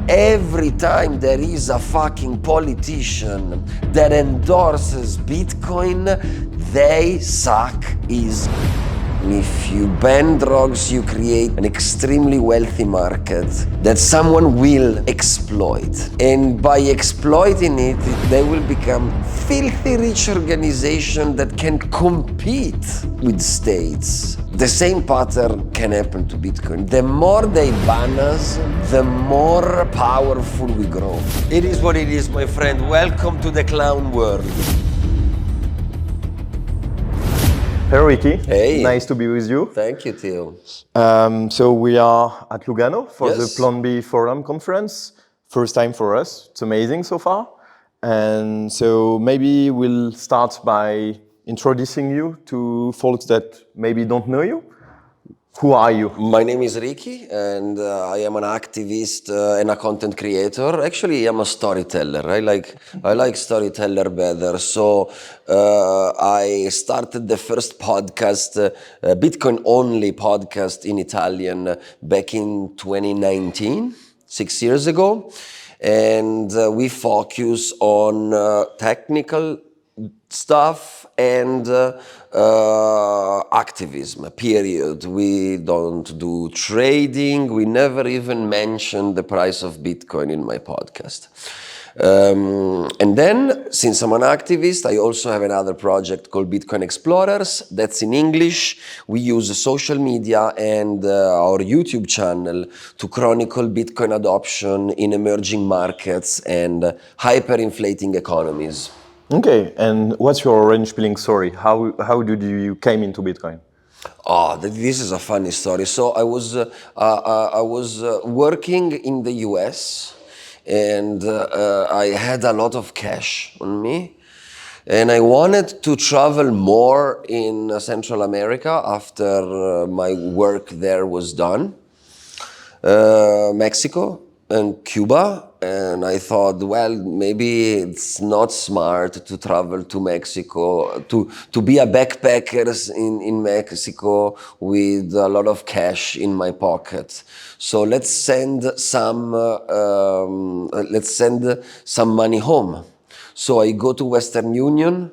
Every time there is a fucking politician that endorses Bitcoin, they suck his. If you ban drugs, you create an extremely wealthy market that someone will exploit. And by exploiting it, they will become filthy rich organization that can compete with states. The same pattern can happen to Bitcoin. The more they ban us, the more powerful we grow. It is what it is, my friend. Welcome to the clown world. Hey Rikki, Hey. Nice to be with you. Thank you, Theo. So we are at Lugano for the Yes. Plan B Forum conference. First time for us. It's amazing so far. And so maybe we'll start by introducing you to folks that maybe don't know you. Who are you? My name is Rikki, and I am an activist and a content creator. Actually, I'm a storyteller. I like storyteller better. So I started the first podcast, Bitcoin only podcast in Italian, back in 2019, 6 years ago, and we focus on technical stuff and activism, period. We don't do trading. We never even mention the price of Bitcoin in my podcast. And then, since I'm an activist, I also have another project called Bitcoin Explorers. That's in English. We use social media and our YouTube channel to chronicle Bitcoin adoption in emerging markets and hyperinflating economies. Okay, and what's your orange pilling story? How did you came into Bitcoin? Oh, this is a funny story. So I was working in the US, and I had a lot of cash on me, and I wanted to travel more in Central America after my work there was done. Mexico and Cuba, and I thought, well, maybe it's not smart to travel to Mexico, to be a backpacker in Mexico with a lot of cash in my pocket. So let's send some money home. So I go to Western Union,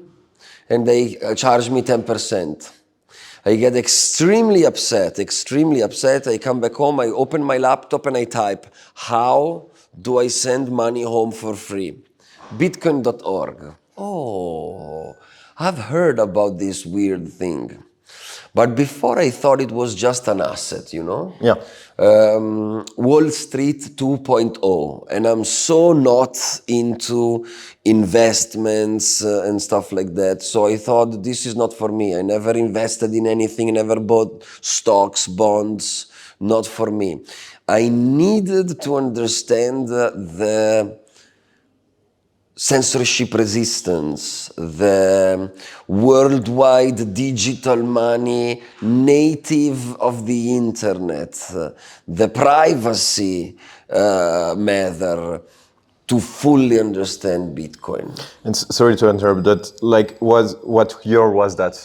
and they charge me 10%. I get extremely upset. I come back home, I open my laptop and I type, how do I send money home for free? Bitcoin.org. Oh, I've heard about this weird thing. But before I thought it was just an asset, you know? Yeah. Wall Street 2.0, and I'm so not into investments and stuff like that. So I thought this is not for me. I never invested in anything, never bought stocks, bonds, not for me. I needed to understand the censorship resistance, the worldwide digital money native of the internet, the privacy matter, to fully understand Bitcoin. And sorry to interrupt, but what year was that?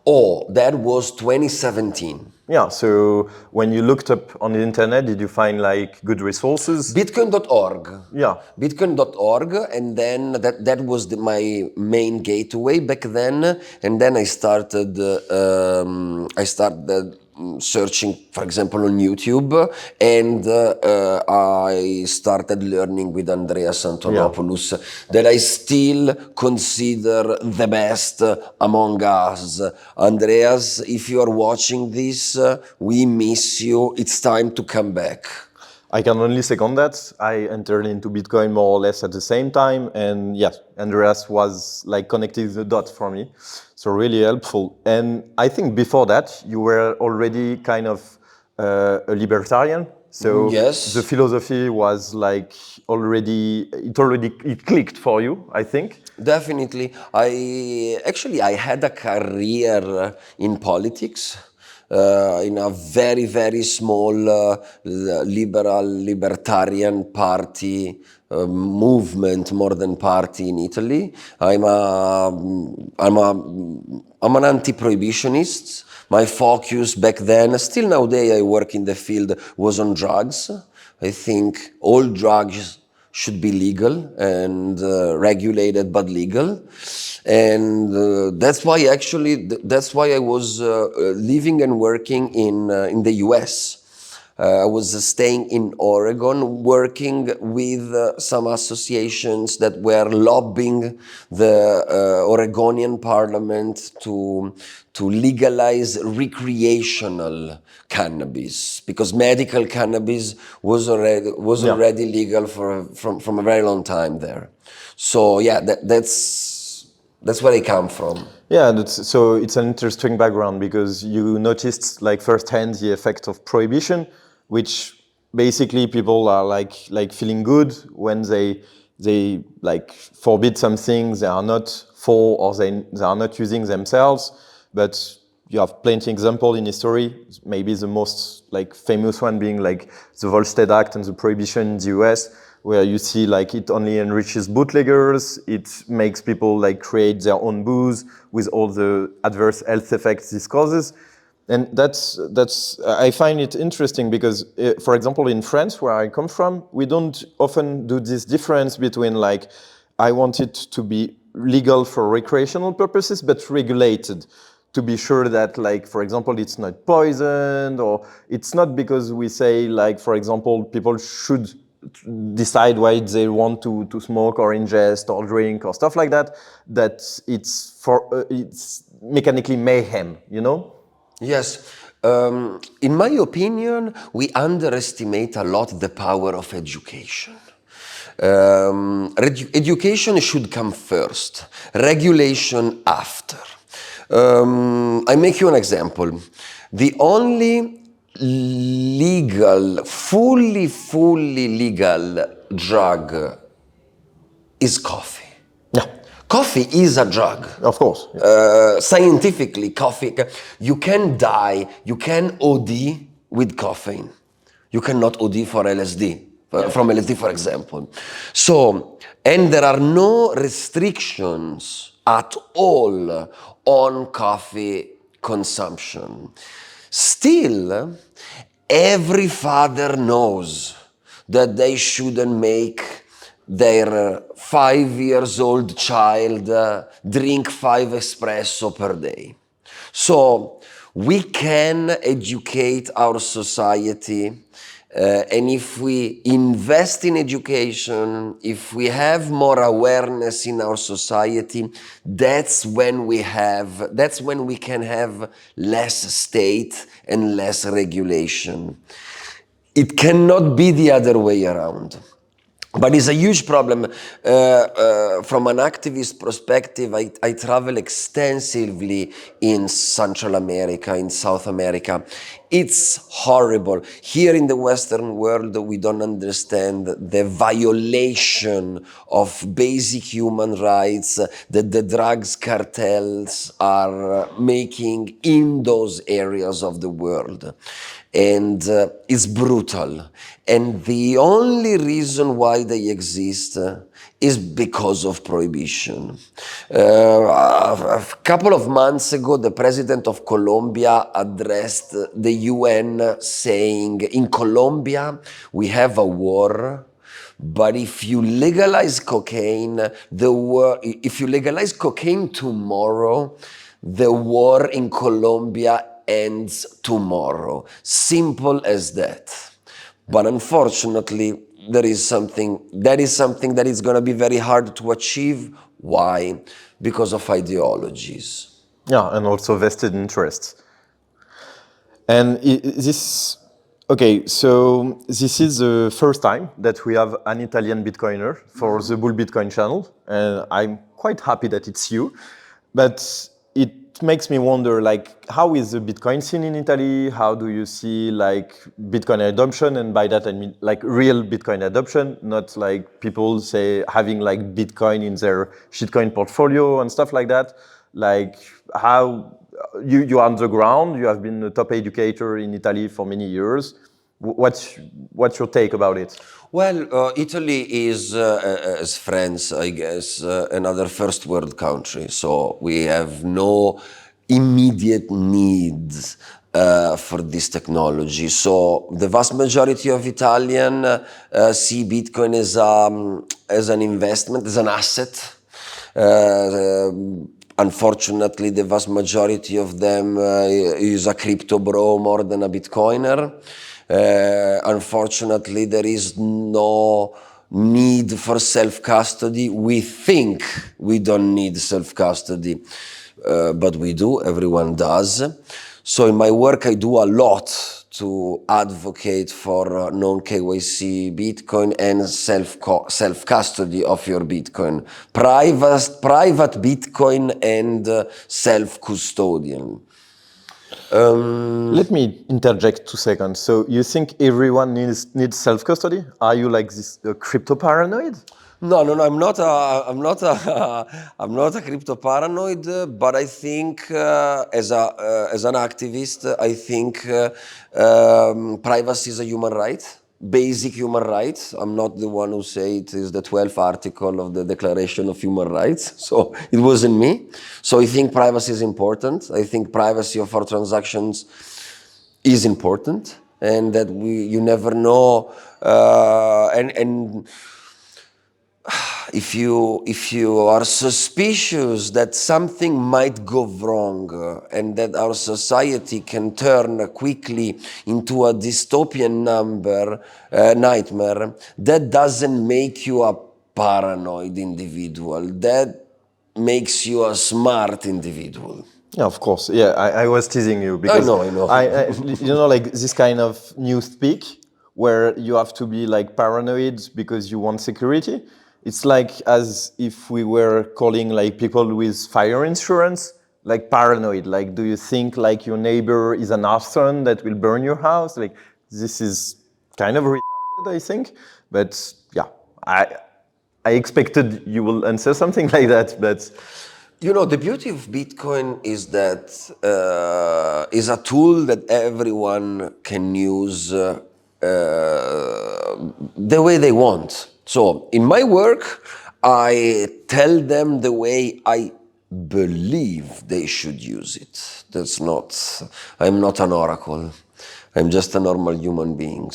Oh, that was 2017. Yeah, so when you looked up on the internet, did you find good resources? Bitcoin.org. Yeah. Bitcoin.org, and then that was my main gateway back then. And then I started searching, for example, on YouTube, and I started learning with Andreas Antonopoulos, that I still consider the best among us. Andreas, if you are watching this, we miss you. It's time to come back. I can only second that. I entered into Bitcoin more or less at the same time, and yes, Andreas was connecting the dots for me, so really helpful. And I think before that, you were already kind of a libertarian. So yes, the philosophy was it clicked for you, I think. Definitely. I had a career in politics. In a very, very small libertarian party movement, more than party in Italy. I'm an anti-prohibitionist. My focus back then, still nowadays I work in the field, was on drugs. I think all drugs should be legal and regulated, but legal. And that's why that's why I was living and working in the US. I was staying in Oregon, working with some associations that were lobbying the Oregonian parliament to legalize recreational cannabis, because medical cannabis was already legal from a very long time there. So yeah, that's where I come from. Yeah, so it's an interesting background because you noticed like firsthand the effect of prohibition, which basically people are like feeling good when they like forbid some things they are not for, or they are not using themselves. But you have plenty example in history, maybe the most like famous one being like the Volstead Act and the prohibition in the US, where you see like it only enriches bootleggers, it makes people like create their own booze with all the adverse health effects this causes. And that's I find it interesting because, for example, in France, where I come from, we don't often do this difference between like, I want it to be legal for recreational purposes, but regulated to be sure that, like, for example, it's not poisoned, or it's not because we say, like, for example, people should decide what they want to smoke or ingest or drink or stuff like that, that it's mechanically mayhem, you know? Yes. In my opinion, we underestimate a lot the power of education. Education should come first, regulation after. I make you an example. The only legal, fully legal drug is coffee. Yeah, Coffee is a drug. of course. Scientifically, coffee, you can die, you can OD with caffeine. You cannot OD for LSD, from LSD, for example. So, and there are no restrictions at all on coffee consumption. Still, every father knows that they shouldn't make their 5 years old child drink 5 espresso per day. So we can educate our society, and if we invest in education, if we have more awareness in our society, that's when we can have less state and less regulation. It cannot be the other way around. But it's a huge problem. From an activist perspective, I travel extensively in Central America, in South America. It's horrible. Here in the Western world, we don't understand the violation of basic human rights that the drugs cartels are making in those areas of the world. And it's brutal. And the only reason why they exist is because of prohibition. A couple of months ago, the president of Colombia addressed the UN saying, in Colombia, we have a war, but if you legalize cocaine, if you legalize cocaine tomorrow, the war in Colombia ends tomorrow. Simple as that. But unfortunately, that is something that is going to be very hard to achieve. Why? Because of ideologies. Yeah, and also vested interests. And okay, so this is the first time that we have an Italian Bitcoiner for the Bull Bitcoin channel, and I'm quite happy that it's you. But it makes me wonder, like, how is the Bitcoin scene in Italy? How do you see, like, Bitcoin adoption? And by that I mean, like, real Bitcoin adoption, not like people say having like Bitcoin in their shitcoin portfolio and stuff like that. Like, how you are on the ground, you have been a top educator in Italy for many years. What's your take about it? Well, Italy is, as France, I guess, another first world country. So we have no immediate needs for this technology. So the vast majority of Italian see Bitcoin as an investment, as an asset. Unfortunately, the vast majority of them is a crypto bro more than a Bitcoiner. Unfortunately, there is no need for self-custody. We think we don't need self-custody, but we do, everyone does. So in my work, I do a lot to advocate for non-KYC Bitcoin and self-custody of your Bitcoin. Private Bitcoin and self-custodian. Let me interject 2 seconds. So you think everyone needs self-custody? Are you like this crypto paranoid? No, I'm not I'm not a crypto paranoid, but I think as an activist, I think privacy is a human right, basic human right. I'm not the one who say it is the 12th article of the Declaration of Human Rights, so it wasn't me. So I think privacy is important. I think privacy of our transactions is important, and that you never know, and if you are suspicious that something might go wrong and that our society can turn quickly into a dystopian nightmare, that doesn't make you a paranoid individual. That makes you a smart individual. Yeah, of course. Yeah, I was teasing you because I know. you know, like this kind of new speak where you have to be like paranoid because you want security. It's like as if we were calling like people with fire insurance like paranoid. Like, do you think like your neighbor is an arson that will burn your house? Like, this is kind of retarded, I think. But yeah, I expected you will answer something like that, but. You know, the beauty of Bitcoin is that is a tool that everyone can use the way they want. So in my work, I tell them the way I believe they should use it. I'm not an oracle. I'm just a normal human being.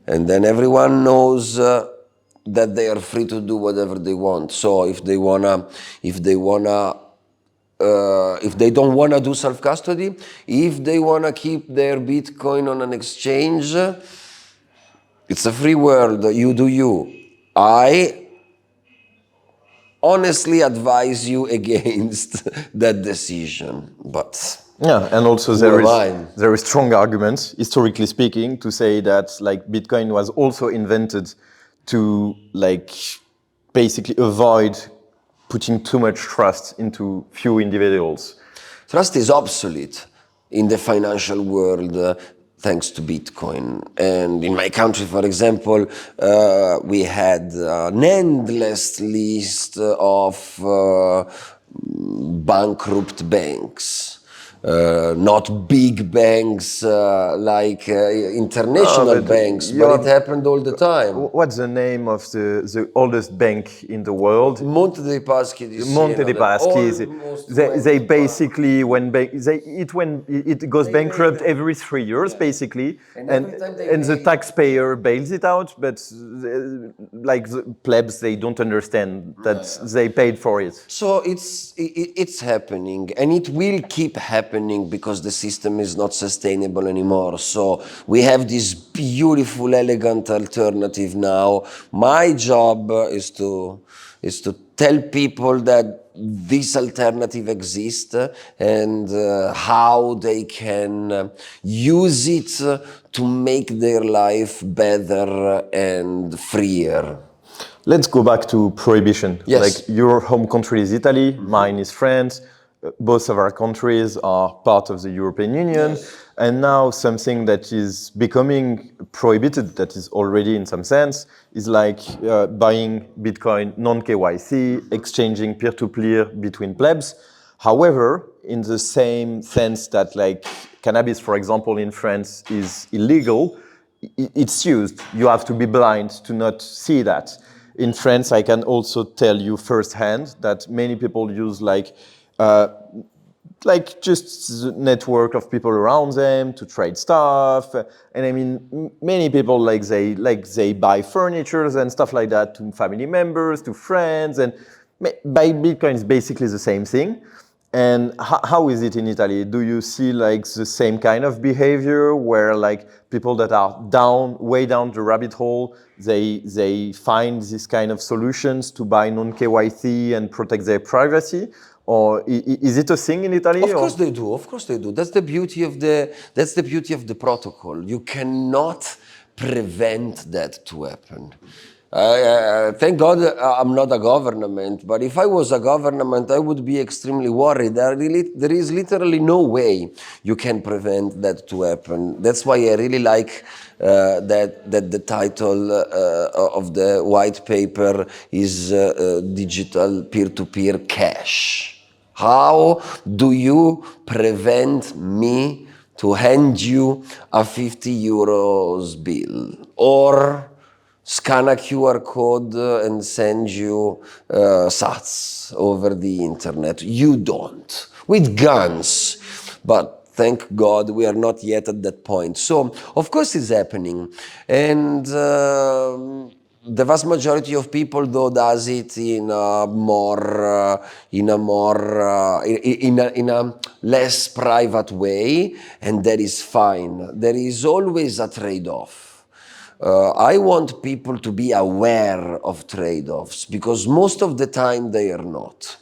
And then everyone knows that they are free to do whatever they want. So if they don't wanna do self-custody, if they wanna keep their Bitcoin on an exchange, it's a free world. You do you. I honestly advise you against that decision, but. Yeah, and also there is strong arguments, historically speaking, to say that like Bitcoin was also invented to like basically avoid putting too much trust into few individuals. Trust is obsolete in the financial world thanks to Bitcoin. And in my country, for example, we had an endless list of bankrupt banks. Not big banks like international banks, but it happened all the time. What's the name of the oldest bank in the world? Monte dei Paschi di Siena. Monte dei Paschi. They basically it goes bankrupt every 3 years, basically, and the taxpayer bails it out, but like the plebs, they don't understand that they paid for it. So it's happening, and it will keep happening because the system is not sustainable anymore. So we have this beautiful, elegant alternative now. My job is to tell people that this alternative exists and how they can use it to make their life better and freer. Let's go back to prohibition. Yes. Like your home country is Italy, mine is France. Both of our countries are part of the European Union. Yes. And now something that is becoming prohibited, that is already in some sense, is like buying Bitcoin non-KYC, exchanging peer-to-peer between plebs. However, in the same sense that like cannabis, for example, in France is illegal, it's used. You have to be blind to not see that. In France, I can also tell you firsthand that many people use like like just the network of people around them to trade stuff. And I mean, many people they buy furnitures and stuff like that to family members, to friends, and buy Bitcoin is basically the same thing. And how is it in Italy? Do you see like the same kind of behavior where like people that are way down the rabbit hole, they find this kind of solutions to buy non-KYC and protect their privacy? Or is it a thing in Italy? Of course they do. Of course they do. That's the beauty of the protocol. You cannot prevent that to happen. Thank God I'm not a government, but if I was a government, I would be extremely worried. There is literally no way you can prevent that to happen. That's why I really like that the title of the white paper is Digital Peer-to-Peer Cash. How do you prevent me to hand you a 50 euros bill or scan a QR code and send you sats over the internet? You don't. With guns. But thank God we are not yet at that point. So, of course it's happening. And the vast majority of people, though, does it in a less private way, and that is fine. There is always a trade-off. I want people to be aware of trade-offs because most of the time they are not.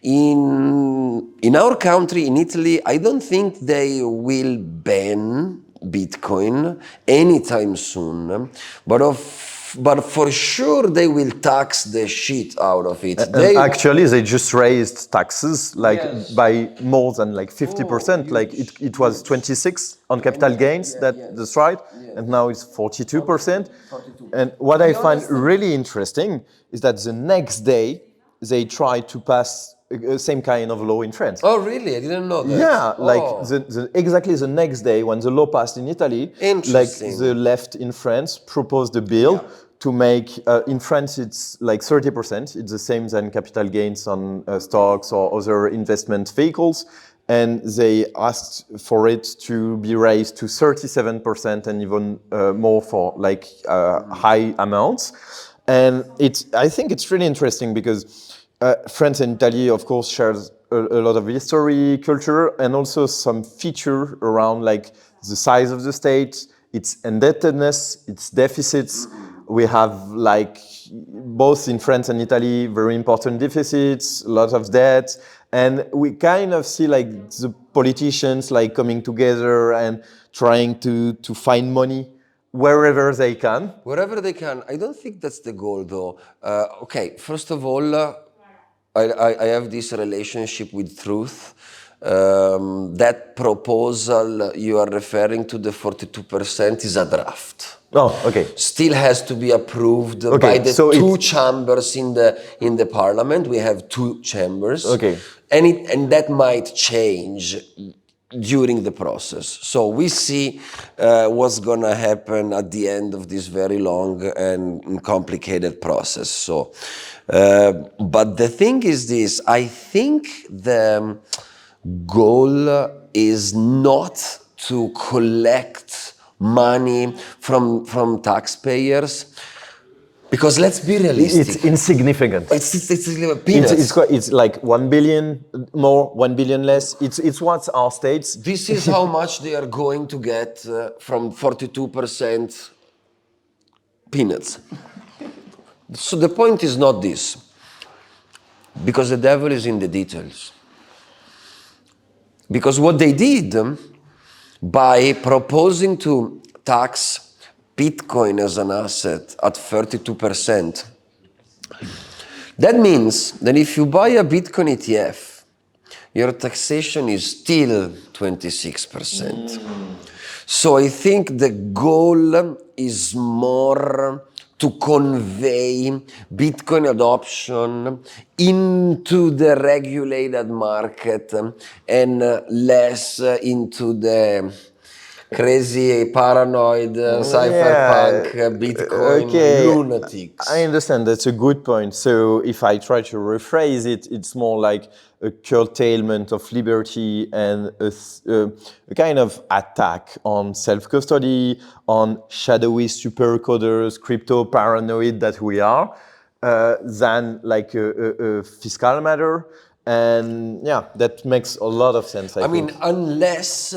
In our country, in Italy, I don't think they will ban Bitcoin anytime soon, but for sure they will tax the shit out of it. Actually, they just raised taxes by more than 50%. It was 26 on capital gains. That's right, and now it's 42%. And what I find really interesting is that the next day they tried to pass same kind of law in France. Oh, really? I didn't know that. Yeah, exactly the next day when the law passed in Italy, the left in France proposed a bill to make, in France it's 30%, it's the same than capital gains on stocks or other investment vehicles, and they asked for it to be raised to 37% and even more for high amounts. And I think it's really interesting because France and Italy, of course, shares a lot of history, culture, and also some feature around the size of the state, its indebtedness, its deficits. We have both in France and Italy very important deficits, a lot of debt, and we kind of see the politicians coming together and trying to find money wherever they can. Wherever they can. I don't think that's the goal, though. Okay, first of all, I have this relationship with truth. That proposal you are referring to, the 42%, is a draft. Oh, okay. Still has to be approved by the two chambers in the parliament. We have two chambers. Okay. And that might change during the process. So we see what's going to happen at the end of this very long and complicated process. So, but the thing is this, I think the goal is not to collect money from taxpayers, because let's be realistic. It's insignificant. It's peanuts. It's like 1 billion more, 1 billion less. It's what our states. This is how much they are going to get from 42% peanuts. So the point is not this, because the devil is in the details. Because what they did by proposing to tax Bitcoin as an asset at 32%, that means that if you buy a Bitcoin ETF, your taxation is still 26%. So I think the goal is more to convey Bitcoin adoption into the regulated market and less into the crazy, paranoid, cypherpunk, Bitcoin Okay, lunatics. I understand. That's a good point. So if I try to rephrase it, it's more like a curtailment of liberty and a kind of attack on self-custody, on shadowy supercoders, crypto paranoid that we are, than like a fiscal matter. And yeah, that makes a lot of sense, I I think. mean, unless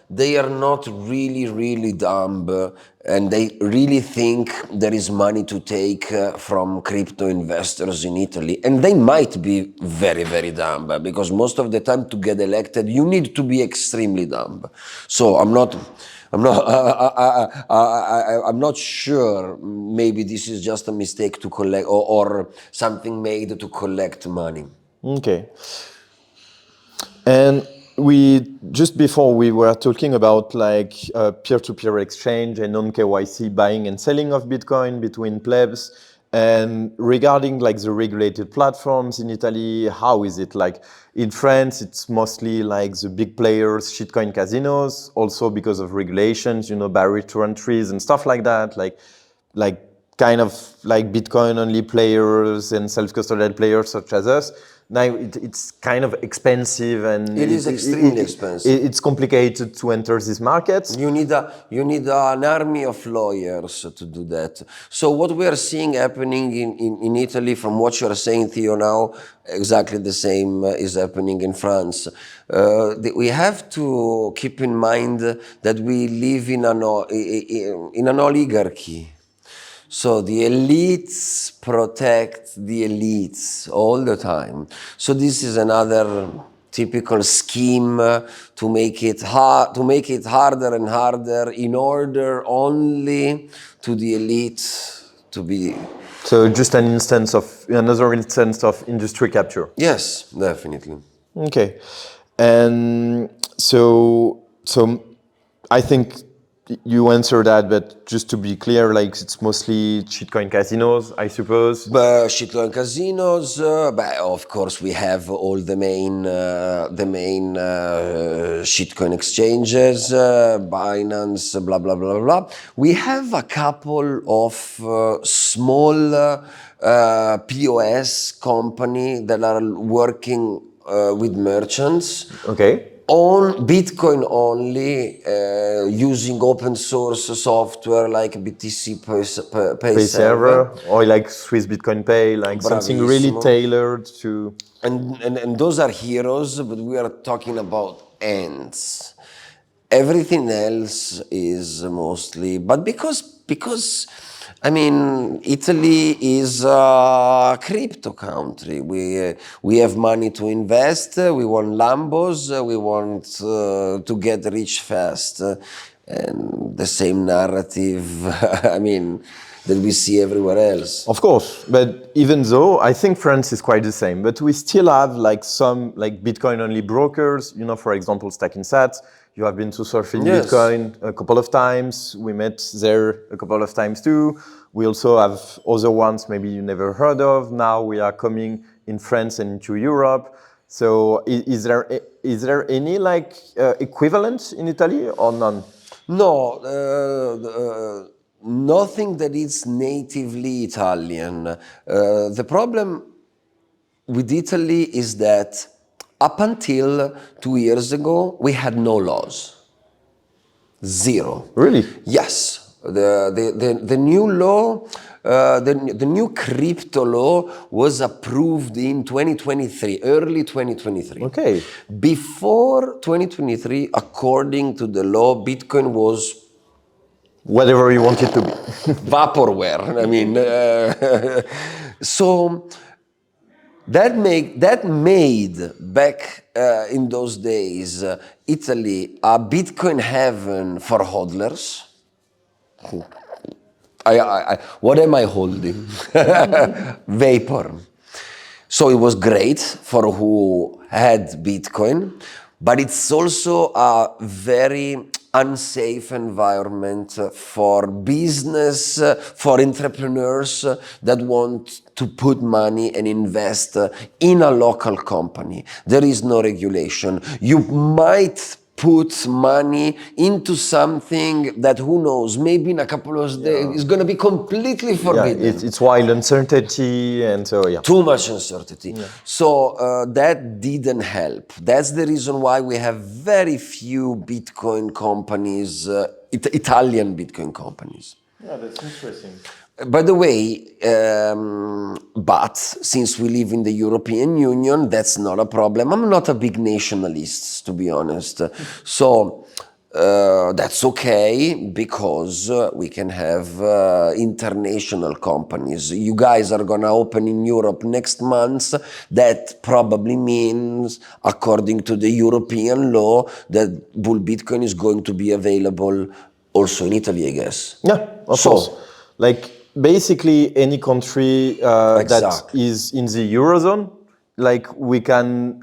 they are not really, really dumb and they really think there is money to take from crypto investors in Italy, and they might be very, very dumb because most of the time to get elected, you need to be extremely dumb. So I'm not, I'm not sure. Maybe this is just a mistake to collect or something made to collect money. Okay. And we just before we were talking about like peer-to-peer exchange and non-KYC buying and selling of Bitcoin between plebs. And regarding like the regulated platforms in Italy, how is it? Like in France, it's mostly like the big players, shitcoin casinos, also because of regulations, barrier to entries and stuff like that. Like kind of like Bitcoin only players and self-custodial players such as us. Now it's kind of expensive and It is extremely expensive. It's complicated to enter these markets. You need an army of lawyers to do that. So what we are seeing happening in Italy, from what you are saying, Theo, now, exactly the same is happening in France. We have to keep in mind that we live in an oligarchy. So the elites protect the elites all the time. So this is another typical scheme to make it harder and harder in order only to the elite to be. So just another instance of industry capture. Yes, definitely. Okay, and so I think you answered that, but just to be clear, like it's mostly shitcoin casinos, I suppose. Shitcoin casinos, but of course we have all the main shitcoin exchanges, Binance, blah blah blah blah. We have a couple of small POS company that are working with merchants. Okay. On Bitcoin only, using open source software like BTC Pay Server. Or like Swiss Bitcoin Pay, like something really Bravissimo. tailored to. And those are heroes, but we are talking about ants. Everything else is mostly, but because I mean, Italy is a crypto country. We have money to invest. We want Lambos. We want to get rich fast, and the same narrative. I mean, that we see everywhere else. Of course, but even though I think France is quite the same, but we still have like some like Bitcoin only brokers, for example, Stacking Sats. You have been to Surfing Yes. Bitcoin a couple of times. We met there a couple of times too. We also have other ones maybe you never heard of. Now we are coming in France and into Europe. So is there any like equivalent in Italy or none? No, nothing that is natively Italian. The problem with Italy is that up until 2 years ago, we had no laws. Zero. Really? Yes. The new law, the new crypto law was approved in 2023, early 2023. Okay. Before 2023, according to the law, Bitcoin was Whatever you want it to be. vaporware. I mean, so that made back in those days Italy a Bitcoin heaven for hodlers. What am I holding? Vapor. So it was great for who had Bitcoin, but it's also a very unsafe environment for business, for entrepreneurs that want to put money and invest in a local company. There is no regulation. You might put money into something that, who knows, maybe in a couple of days is going to be completely forbidden. It's wild uncertainty, and so Too much uncertainty. So that didn't help. That's the reason why we have very few Bitcoin companies, Italian Bitcoin companies. Yeah, that's interesting. By the way, but since we live in the European Union, that's not a problem. I'm not a big nationalist, to be honest. So that's okay, because we can have international companies. You guys are gonna open in Europe next month. That probably means, according to the European law, that Bull Bitcoin is going to be available also in Italy, I guess. Yeah, of course. Like basically any country that Exactly. is in the Eurozone, like we can,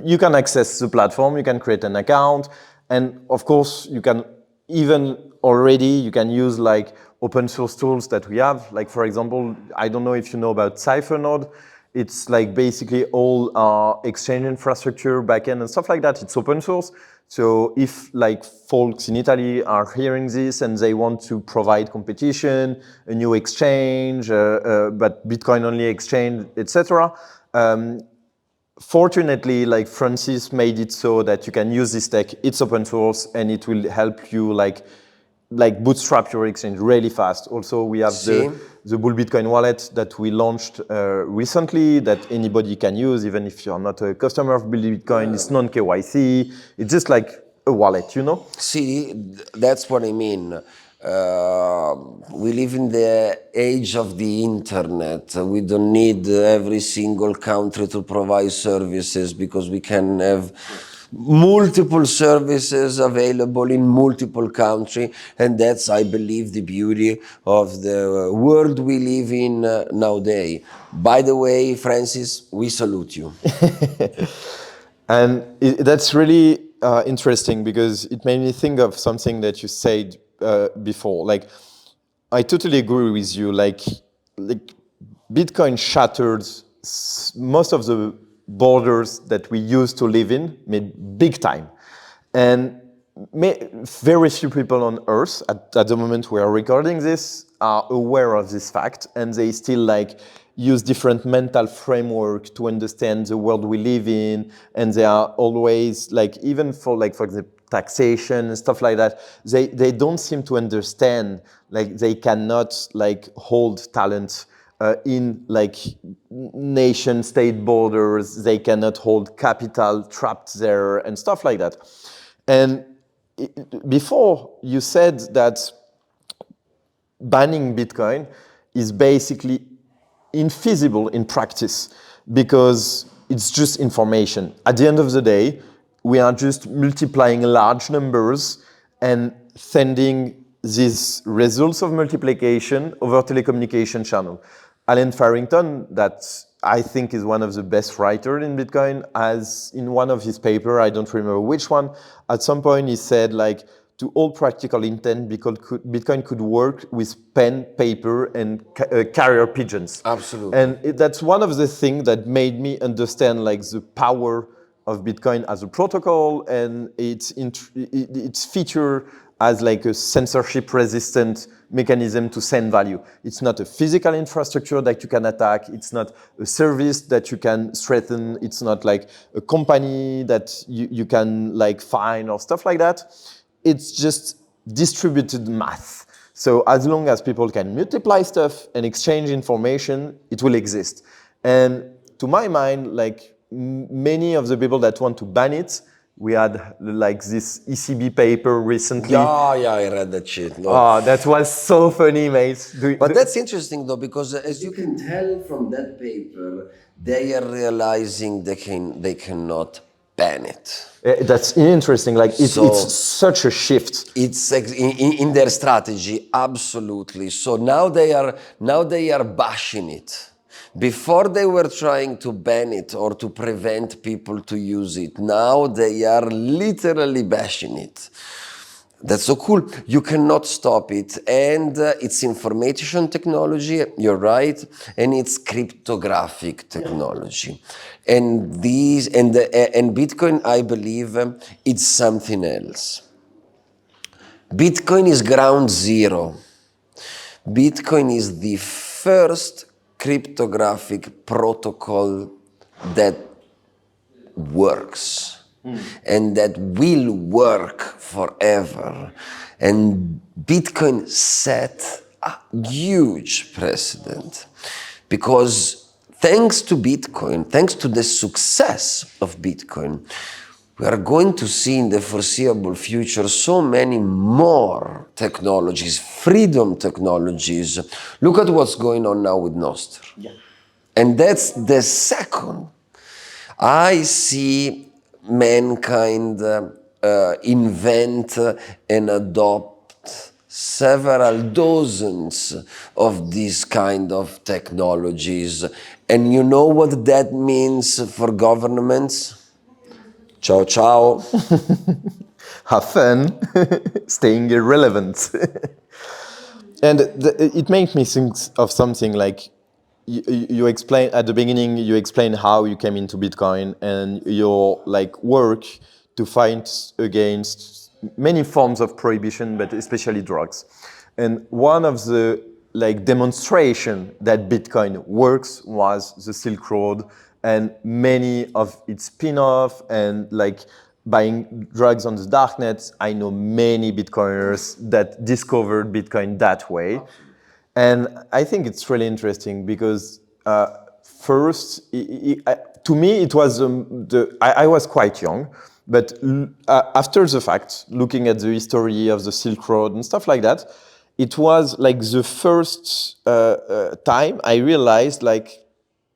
you can access the platform, you can create an account, and of course you can even already, you can use like open source tools that we have. Like for example, I don't know if you know about Cyphernode. It's like basically all our exchange infrastructure, backend and stuff like that. It's open source. So if like folks in Italy are hearing this and they want to provide competition, a new exchange, but Bitcoin only exchange, etc. Fortunately, like Francis made it so that you can use this tech. It's open source and it will help you like bootstrap your exchange really fast. Also, we have the Bull Bitcoin wallet that we launched recently that anybody can use, even if you're not a customer of Bull Bitcoin. It's non-KYC. It's just like a wallet, you know? See, that's what I mean. We live in the age of the internet. We don't need every single country to provide services, because we can have multiple services available in multiple countries, and that's, I believe, the beauty of the world we live in nowadays. By the way, Francis, we salute you. And that's really interesting, because it made me think of something that you said before. Like, I totally agree with you. Like Bitcoin shattered most of the borders that we used to live in, big time. And very few people on Earth at the moment we are recording this are aware of this fact, and they still like use different mental framework to understand the world we live in, and they are always like, even for example, taxation and stuff like that, they don't seem to understand, like they cannot like hold talent in like nation state borders, they cannot hold capital trapped there and stuff like that. And before you said that banning Bitcoin is basically infeasible in practice, because it's just information. At the end of the day, we are just multiplying large numbers and sending these results of multiplication over telecommunication channel. Alan Farrington, that I think is one of the best writers in Bitcoin, as in one of his papers, I don't remember which one, at some point he said, like, to all practical intent, Bitcoin could work with pen, paper, and carrier pigeons. Absolutely. And that's one of the things that made me understand like the power of Bitcoin as a protocol, and its feature as like a censorship-resistant mechanism to send value. It's not a physical infrastructure that you can attack. It's not a service that you can threaten. It's not like a company that you can like fine or stuff like that. It's just distributed math. So as long as people can multiply stuff and exchange information, it will exist. And to my mind, like many of the people that want to ban it, we had like this ECB paper recently. Yeah, I read that shit. No. Oh, that was so funny, mate. But that's interesting though, because as you can tell from that paper, they are realizing they cannot ban it. That's interesting. Like it's such a shift. It's in their strategy, absolutely. So now they are bashing it. Before they were trying to ban it or to prevent people to use it. Now they are literally bashing it. That's so cool. You cannot stop it. And it's information technology, you're right, and it's cryptographic technology. And Bitcoin, I believe, it's something else. Bitcoin is ground zero. Bitcoin is the first cryptographic protocol that works and that will work forever. And Bitcoin set a huge precedent because thanks to Bitcoin, thanks to the success of Bitcoin, we are going to see in the foreseeable future so many more technologies, freedom technologies. Look at what's going on now with Nostr. Yeah. And that's the second. I see mankind invent and adopt several dozens of these kind of technologies. And you know what that means for governments? Ciao, ciao. Have fun, staying irrelevant. And it makes me think of something like you explain at the beginning. You explain how you came into Bitcoin and your like work to fight against many forms of prohibition, but especially drugs. And one of the like demonstration that Bitcoin works was the Silk Road and many of its spin-off and like buying drugs on the darknet. I know many Bitcoiners that discovered Bitcoin that way. And I think it's really interesting because first, to me, it was I was quite young, but after the fact, looking at the history of the Silk Road and stuff like that, it was like the first time I realized like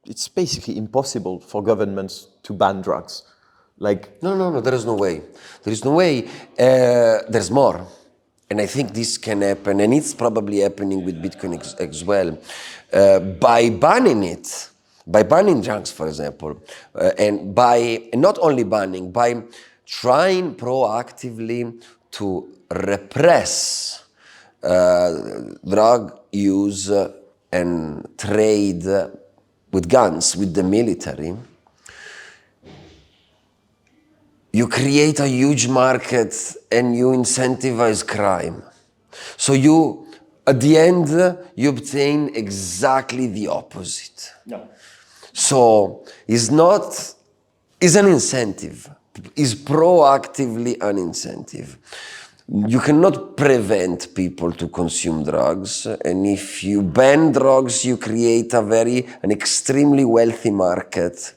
it's basically impossible for governments to ban drugs. Like No, there is no way. There is no way. There's more. And I think this can happen, and it's probably happening with Bitcoin as well. By banning it, by banning drugs, for example, and not only banning, by trying proactively to repress drug use and trade with guns, with the military, you create a huge market and you incentivize crime. So at the end, you obtain exactly the opposite. No. So it's an incentive. It's proactively an incentive. You cannot prevent people to consume drugs, and if you ban drugs, you create an extremely wealthy market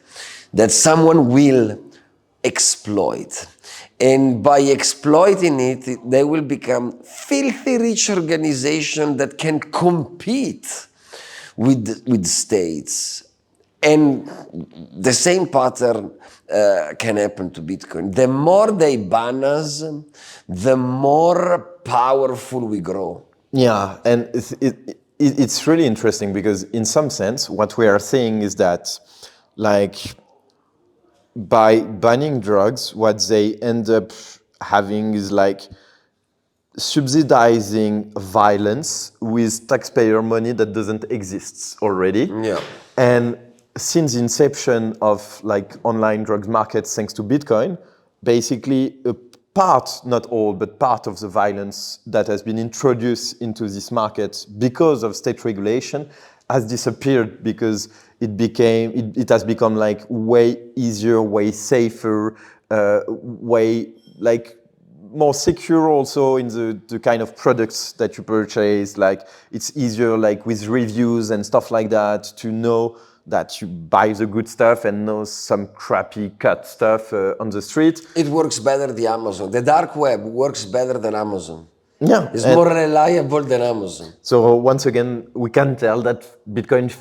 that someone will exploit. And by exploiting it, they will become filthy rich organizations that can compete with states. And the same pattern can happen to Bitcoin. The more they ban us, the more powerful we grow. Yeah, and it's really interesting because in some sense, what we are saying is that like by banning drugs, what they end up having is like subsidizing violence with taxpayer money that doesn't exist already. Yeah. And since the inception of like online drugs markets, thanks to Bitcoin, basically a part, not all, but part of the violence that has been introduced into this market because of state regulation has disappeared because it has become like way easier, way safer, way like more secure also in the kind of products that you purchase. Like it's easier like with reviews and stuff like that to know that you buy the good stuff and know some crappy cut stuff on the street. It works better than Amazon. The dark web works better than Amazon. Yeah. It's more reliable than Amazon. So once again, we can tell that Bitcoin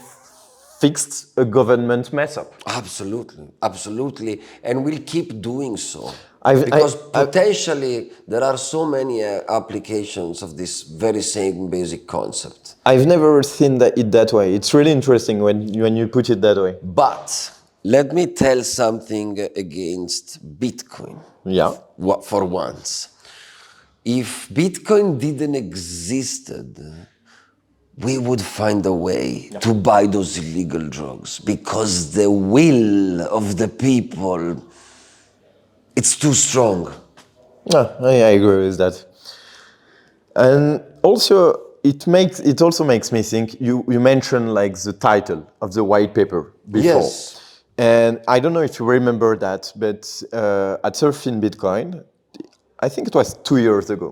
fixed a government mess up. Absolutely. And we'll keep doing so. Because potentially there are so many applications of this very same basic concept. I've never seen it that way. It's really interesting when you put it that way. But let me tell something against Bitcoin. Yeah. For once. if Bitcoin didn't existed, we would find a way to buy those illegal drugs because the will of the people, it's too strong. Yeah, I agree with that. And also, it also makes me think. You mentioned like the title of the white paper before, Yes. and I don't know if you remember that, but at Surfing Bitcoin, I think it was 2 years ago.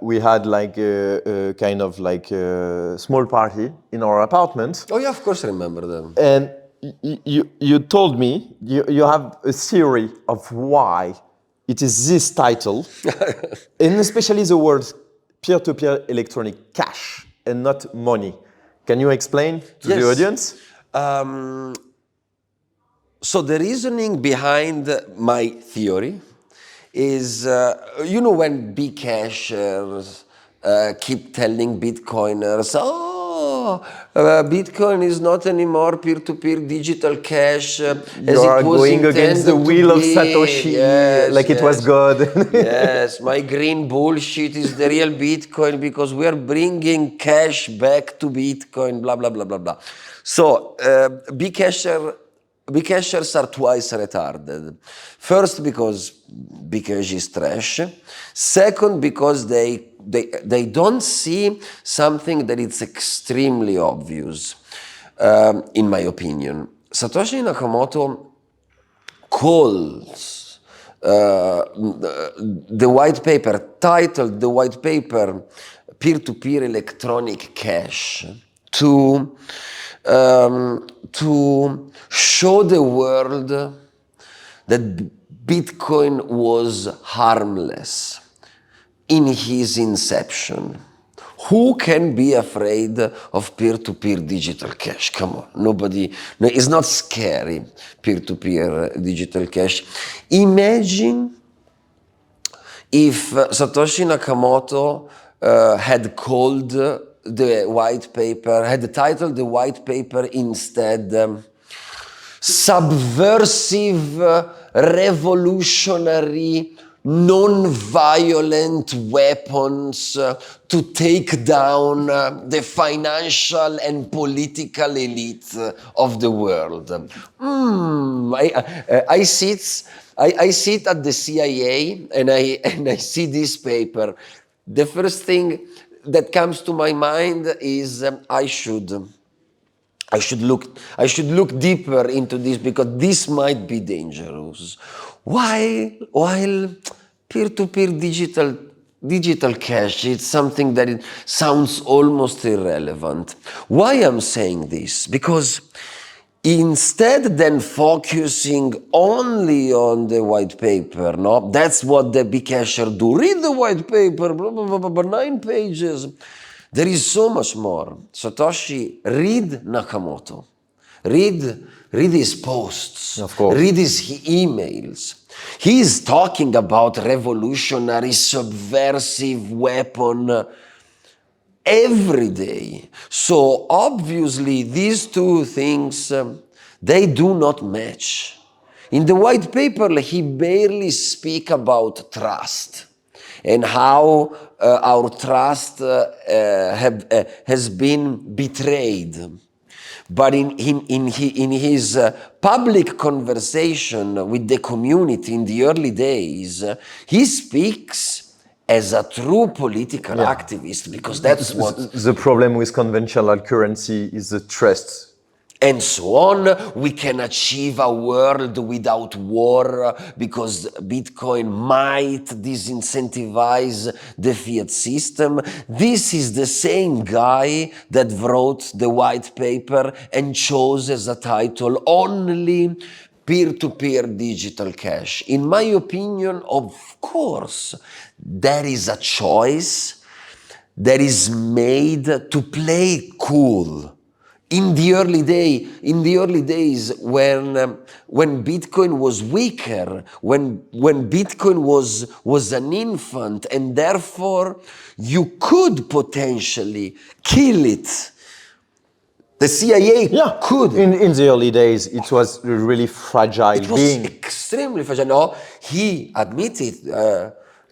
We had like a kind of like a small party in our apartment, Oh yeah, of course I remember them. and you told me you have a theory of why it is this title, and especially the words peer-to-peer electronic cash and not money. Can you explain to the Yes. audience? So the reasoning behind my theory is, when Bcashers keep telling Bitcoiners, Bitcoin is not anymore peer-to-peer digital cash as You are it was going against the intended to will of be. Satoshi, Yes, like it was yes. God. Yes, my green bullshit is the real Bitcoin because we are bringing cash back to Bitcoin, blah, blah, blah, blah, blah. So, Bcashers are twice retarded. First, because Bcash is trash. Second, because they don't see something that is extremely obvious, in my opinion. Satoshi Nakamoto calls the white paper, titled the white paper peer-to-peer electronic cash, to show the world that Bitcoin was harmless in his inception. Who can be afraid of peer-to-peer digital cash? Come on, nobody. No, it's not scary, peer-to-peer digital cash. Imagine if Satoshi Nakamoto had called the white paper, had titled the white paper instead, subversive, revolutionary, non-violent weapons to take down the financial and political elite of the world. I sit at the CIA and I see this paper. The first thing that comes to my mind is I should look deeper into this because this might be dangerous. While peer-to-peer digital cash, it's something that it sounds almost irrelevant. Why I'm saying this? Because instead than focusing only on the white paper, no, that's what the Bcasher do. Read the white paper, blah, blah, blah, blah, blah, 9 pages. There is so much more. Satoshi, read Nakamoto. Read his posts. Of course. Read his emails. He is talking about revolutionary, subversive weapon every day. So obviously these two things, they do not match. In the white paper, he barely speak about trust and how our trust has been betrayed. But in his public conversation with the community in the early days, he speaks as a true political activist, because that's what... The problem with conventional currency is the trust. And so on, we can achieve a world without war because Bitcoin might disincentivize the fiat system. This is the same guy that wrote the white paper and chose as a title only peer-to-peer digital cash. In my opinion, of course, there is a choice that is made to play cool. In the early days, when Bitcoin was weaker, when Bitcoin was an infant, and therefore you could potentially kill it. The CIA could. In the early days, it was a really fragile It was being. extremely fragile. No, he admitted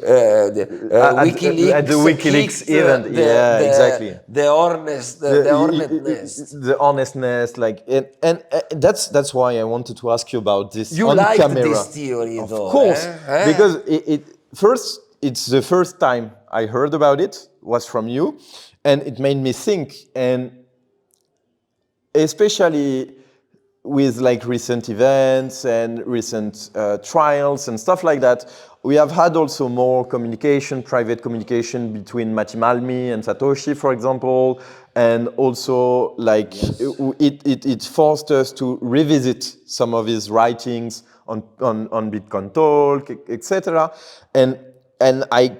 WikiLeaks, at the WikiLeaks kicked, event. Exactly. the honestness. The honestness, like, and that's why I wanted to ask you about this You on liked camera. this theory, Of though, course, eh? because it's the first time I heard about it was from you, and it made me think, and especially with like recent events and recent trials and stuff like that, we have had also more communication, private communication between Matti Malmi and Satoshi, for example, and also like it forced us to revisit some of his writings on Bitcoin Talk, etc. And I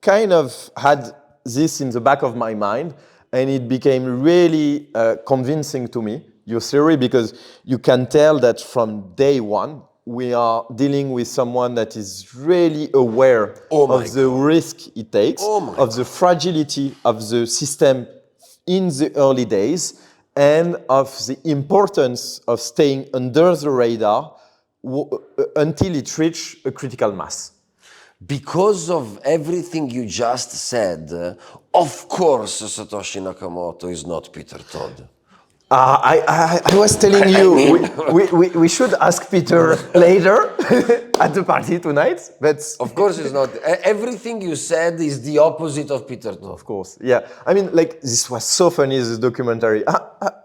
kind of had this in the back of my mind, and it became really convincing to me, your theory, because you can tell that from day one, we are dealing with someone that is really aware of the risk it takes, of the fragility of the system in the early days, and of the importance of staying under the radar until it reaches a critical mass. Because of everything you just said, of course Satoshi Nakamoto is not Peter Todd. I was telling you, we should ask Peter later at the party tonight, but... Of course it's not. Everything you said is the opposite of Peter Todd. Of course, yeah. I mean, like, this was so funny, this documentary.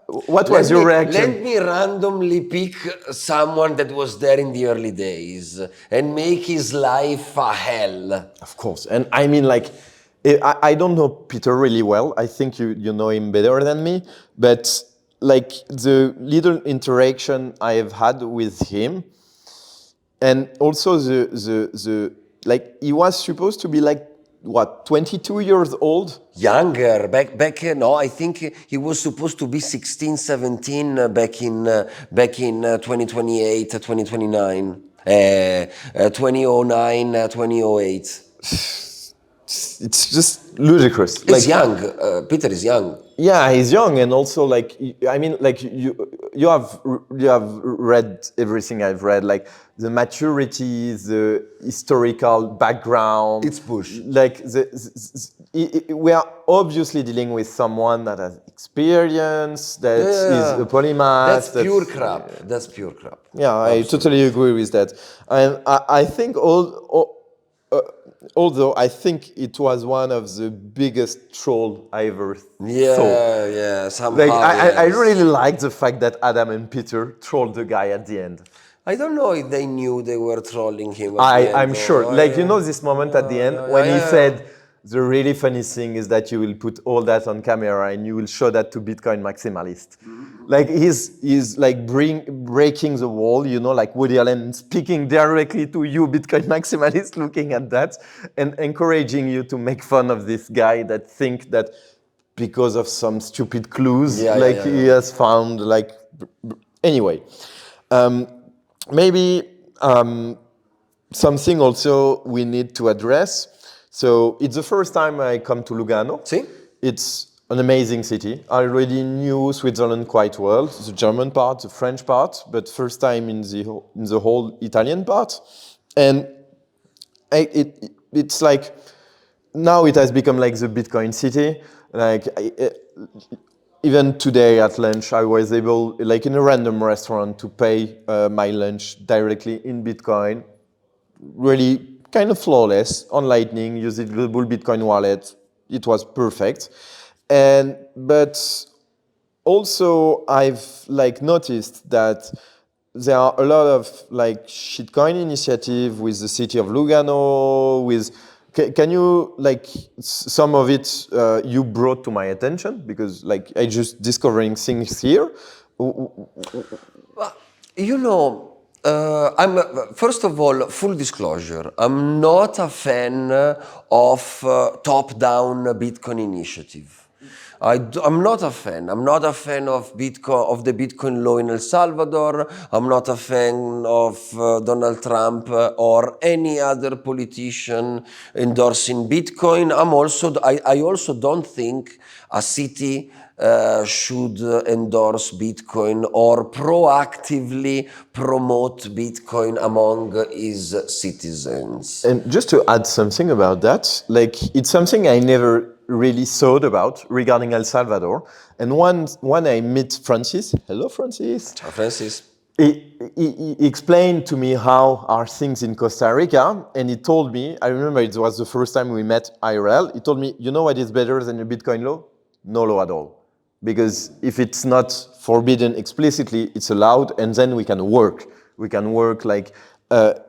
What was your reaction? Let me randomly pick someone that was there in the early days and make his life a hell. Of course, and I mean, like, I don't know Peter really well. I think you know him better than me, but like the little interaction I have had with him, and also the like, he was supposed to be like, what, 22 years old? Younger, no, I think he was supposed to be 16, 17 back in 2028, 2029, 2009, 2008. It's just ludicrous. He's young. Peter is young. Yeah, he's young, and also like, I mean, like you have read everything I've read, like the maturity, the historical background. It's push. Like we are obviously dealing with someone that has experience, that is a polymath. That's pure crap. That's pure crap. Yeah, I totally agree with that, and I think although I think it was one of the biggest troll I ever saw. Yeah, somehow. Like, I really like the fact that Adam and Peter trolled the guy at the end. I don't know if they knew they were trolling him. I'm sure. Like, you know this moment at the end when he said, the really funny thing is that you will put all that on camera and you will show that to Bitcoin maximalists. Like, he's like breaking the wall, you know, like Woody Allen speaking directly to you, Bitcoin maximalists, looking at that and encouraging you to make fun of this guy that think that because of some stupid clues, he has found, like, anyway. Maybe something also we need to address. So it's the first time I come to Lugano. See? It's an amazing city. I already knew Switzerland quite well, the German part, the French part, but first time in the whole Italian part. And it's like, now it has become like the Bitcoin city. Like, even today at lunch, I was able, like in a random restaurant, to pay my lunch directly in Bitcoin. Really kind of flawless, on Lightning, using the Bitcoin wallet. It was perfect. But also I've like noticed that there are a lot of like shitcoin initiative with the city of Lugano, with, can you, like, some of it you brought to my attention, because like I just discovering things here. Well, you know, I'm first of all, full disclosure, I'm not a fan of top-down Bitcoin initiative. I'm not a fan. I'm not a fan of Bitcoin, of the Bitcoin law in El Salvador. I'm not a fan of Donald Trump or any other politician endorsing Bitcoin. I also don't think a city should endorse Bitcoin or proactively promote Bitcoin among its citizens. And just to add something about that, like it's something I never really thought about regarding El Salvador. And when I meet Francis, hello Francis. Ciao, Francis. He explained to me how are things in Costa Rica, and he told me, I remember it was the first time we met IRL, he told me, you know what is better than a Bitcoin law? No law at all. Because if it's not forbidden explicitly, it's allowed, and then we can work. We can work like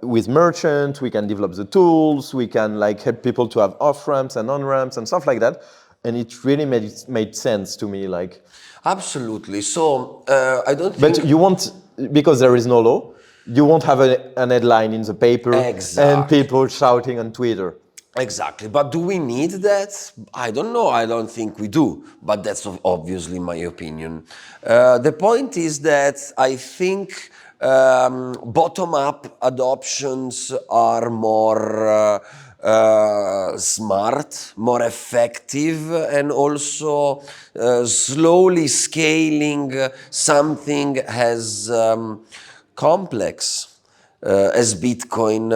with merchants, we can develop the tools, we can like help people to have off-ramps and on-ramps and stuff like that. And it really made sense to me, like. Absolutely. So I don't think. But you won't, because there is no law, you won't have an headline in the paper and people shouting on Twitter. Exactly. But do we need that? I don't know. I don't think we do. But that's obviously my opinion. The point is that I think bottom-up adoptions are more smart, more effective, and also slowly scaling something as complex as Bitcoin,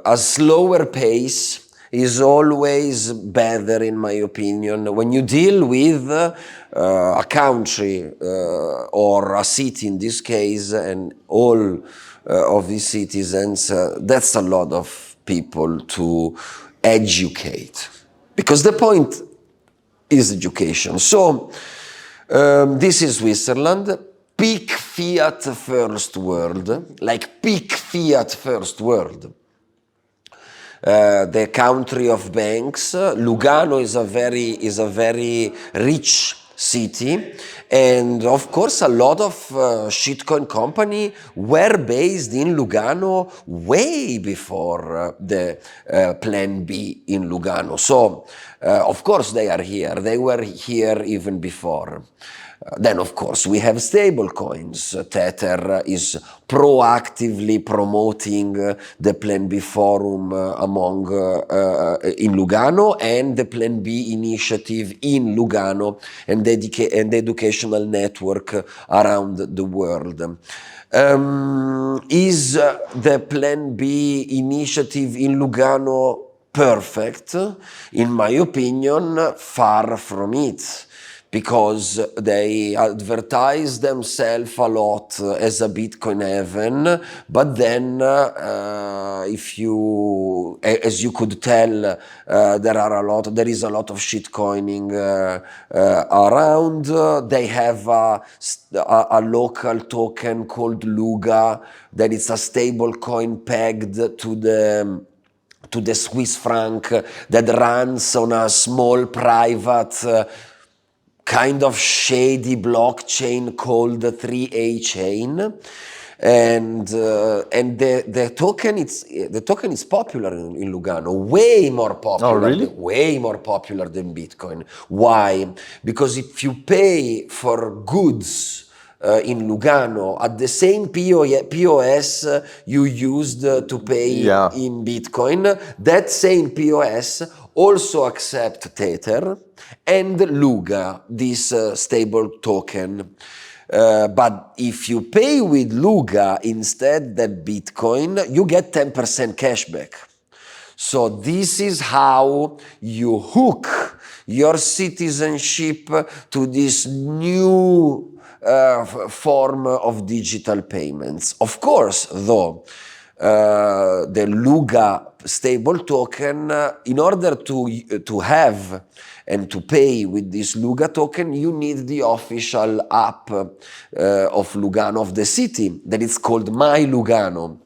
a slower pace is always better, in my opinion. When you deal with a country or a city in this case, and all of these citizens, that's a lot of people to educate. Because the point is education. So, this is Switzerland. Peak fiat first world, like peak fiat first world. The country of banks. Lugano is a very rich city, and of course a lot of shitcoin company were based in Lugano way before the Plan B in Lugano. So of course they are here. They were here even before. Then, of course, we have stable coins. Tether is proactively promoting the Plan B forum in Lugano and the Plan B initiative in Lugano and the educational network around the world. Is the Plan B initiative in Lugano perfect? In my opinion, far from it. Because they advertise themselves a lot as a Bitcoin heaven, but then, as you could tell, there is a lot of shitcoining around. They have a local token called Luga, that is a stable coin pegged to the Swiss franc that runs on a small private kind of shady blockchain called the 3A chain, and the token is popular in Lugano, way more popular. Oh, really? Way more popular than Bitcoin. Why? Because if you pay for goods in Lugano at the same POS you used to pay in Bitcoin, that same POS also accept Tether and Luga, this stable token. But if you pay with Luga instead than Bitcoin, you get 10% cashback. So this is how you hook your citizenship to this new form of digital payments. Of course, though, the Luga stable token, in order to have and to pay with this Luga token, you need the official app of Lugano, of the city, that is called My Lugano.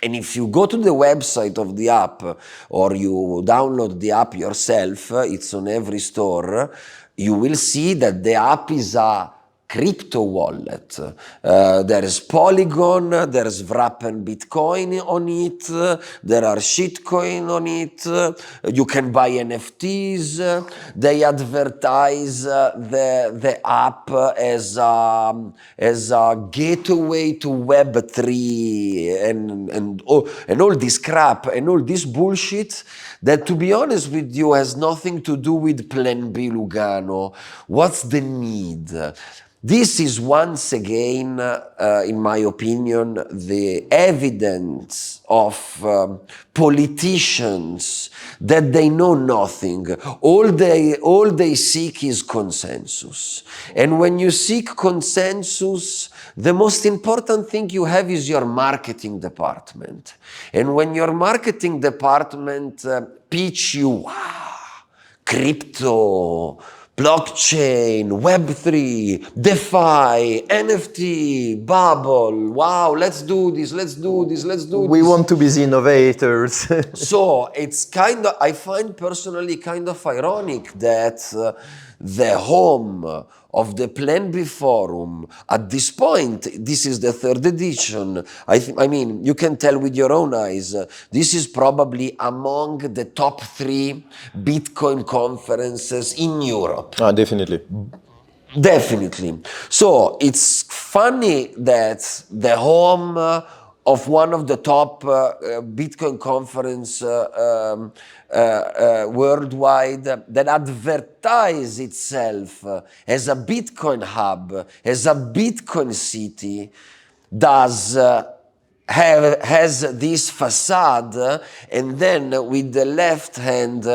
And if you go to the website of the app, or you download the app yourself, it's on every store, you will see that the app is a crypto wallet. There is Polygon, there is Wrappen Bitcoin on it, there are shitcoin on it, you can buy NFTs, they advertise the app as a gateway to Web3 and all this crap and all this bullshit that, to be honest with you, has nothing to do with Plan B Lugano. What's the need? This is once again, in my opinion, the evidence of politicians that they know nothing. All they seek is consensus. And when you seek consensus, the most important thing you have is your marketing department. And when your marketing department pitch you, wow, crypto, blockchain, Web3, DeFi, NFT, bubble, wow, let's do this. We want to be the innovators. So it's I find personally kind of ironic that the home of the Plan B forum, at this point, this is the third edition. I mean, you can tell with your own eyes, this is probably among the top 3 Bitcoin conferences in Europe. Definitely. Definitely. So it's funny that the home of one of the top Bitcoin conference worldwide that advertise itself as a Bitcoin hub, as a Bitcoin city, has this facade, and then with the left hand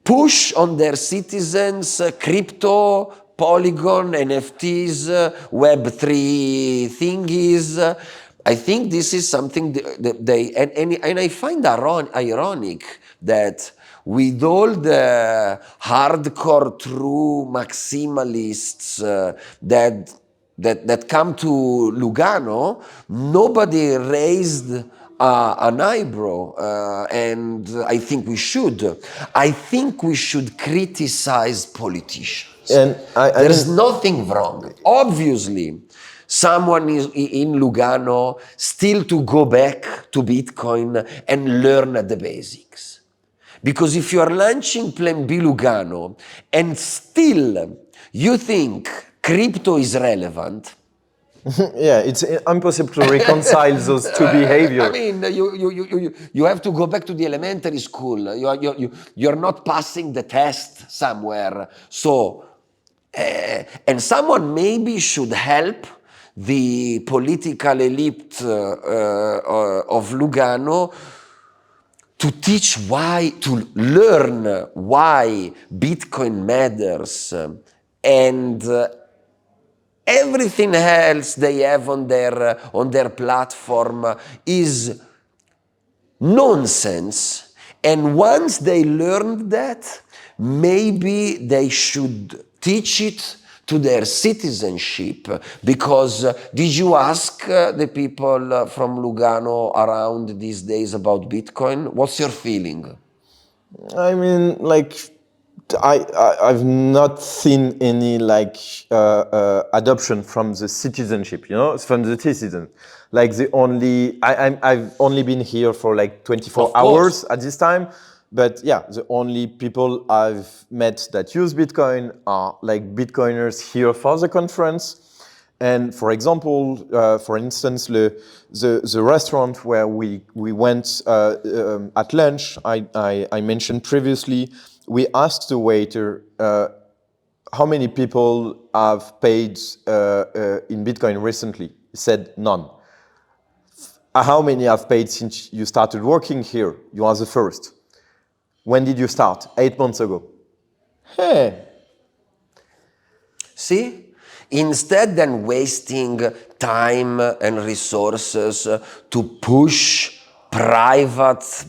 push on their citizens crypto, Polygon, NFTs, Web3 thingies. I think this is something that and I find ironic that with all the hardcore true maximalists that come to Lugano, nobody raised an eyebrow, and I think we should. I think we should criticize politicians. And there's nothing wrong. Obviously, someone is in Lugano still to go back to Bitcoin and learn the basics. Because if you are launching Plan B Lugano and still you think crypto is relevant, yeah, it's impossible to reconcile those two behaviors. I mean, you have to go back to the elementary school. You're not passing the test somewhere. So, and someone maybe should help the political elite of Lugano to learn why Bitcoin matters, and everything else they have on their platform is nonsense. And once they learned that, maybe they should teach it to their citizenship. Because did you ask the people from Lugano around these days about Bitcoin? What's your feeling? I mean, like, I've not seen any adoption from the citizenship, from the citizen. Like I've only been here for like 24 hours at this time, but yeah, the only people I've met that use Bitcoin are like Bitcoiners here for the conference. And for example, for instance, the restaurant where we went at lunch, I mentioned previously, we asked the waiter how many people have paid in Bitcoin recently. He said none. How many have paid since you started working here? You are the first. When did you start? 8 months ago. Hey. See? Instead than wasting time and resources to push private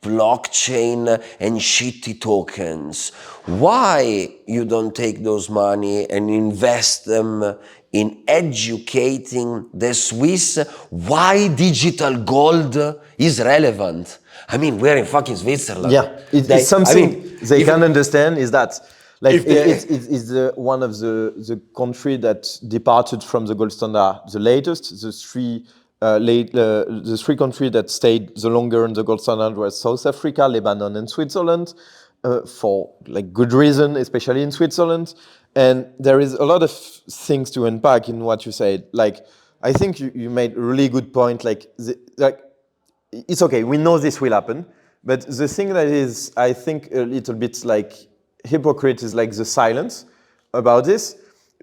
blockchain and shitty tokens, why you don't take those money and invest them in educating the Swiss why digital gold is relevant? I mean, we're in fucking Switzerland. Yeah, it's something they can understand is that Like If they- it's one of the country that departed from the gold standard the latest. The three countries that stayed the longer in the gold standard were South Africa, Lebanon, and Switzerland, for like good reason, especially in Switzerland. And there is a lot of things to unpack in what you said. Like, I think you made a really good point. Like it's okay, we know this will happen, but the thing that is, I think, a little bit like hypocrite is like the silence about this,